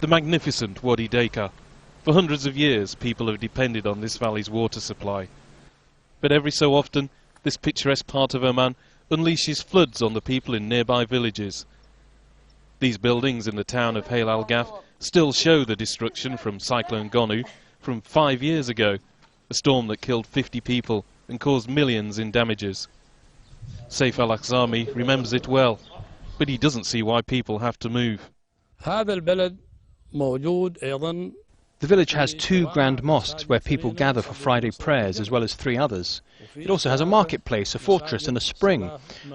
The magnificent Wadi Deka. For hundreds of years, people have depended on this valley's water supply. But every so often, this picturesque part of Oman unleashes floods on the people in nearby villages. These buildings in the town of Hail al-Gaf still show the destruction from Cyclone Gonu from 5 years ago, a storm that killed 50 people and caused millions in damages. Saif al-Akhzami remembers it well, but he doesn't see why people have to move. The village has 2 grand mosques where people gather for Friday prayers, as well as 3 others. It also has a marketplace, a fortress and a spring.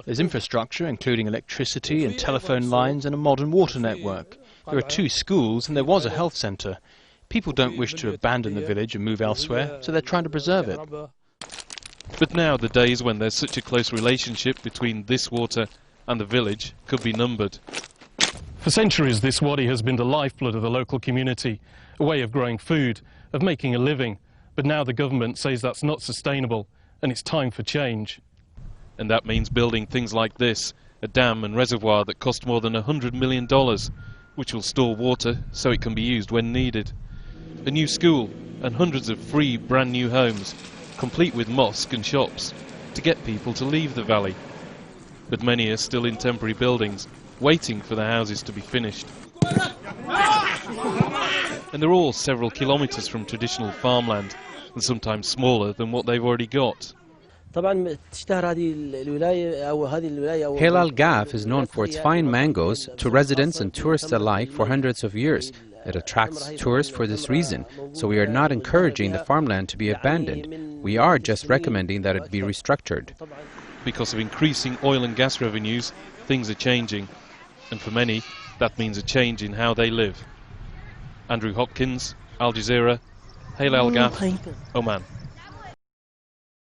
There's infrastructure, including electricity and telephone lines and a modern water network. There are 2 schools and there was a health centre. People don't wish to abandon the village and move elsewhere, so they're trying to preserve it. But now the days when there's such a close relationship between this water and the village could be numbered. For centuries, this wadi has been the lifeblood of the local community, a way of growing food, of making a living. But now the government says that's not sustainable, and it's time for change. And that means building things like this, a dam and reservoir that cost more than $100 million, which will store water so it can be used when needed. A new school and hundreds of free brand new homes, complete with mosque and shops, to get people to leave the valley. But many are still in temporary buildings, waiting for the houses to be finished. And they're all several kilometres from traditional farmland, and sometimes smaller than what they've already got. Hail al-Gaf is known for its fine mangoes to residents and tourists alike for hundreds of years. It attracts tourists for this reason, so we are not encouraging the farmland to be abandoned. We are just recommending that it be restructured. Because of increasing oil and gas revenues, things are changing, and for many, that means a change in how they live. Andrew Hopkins, Al Jazeera, Hail al-Gaf, Oman.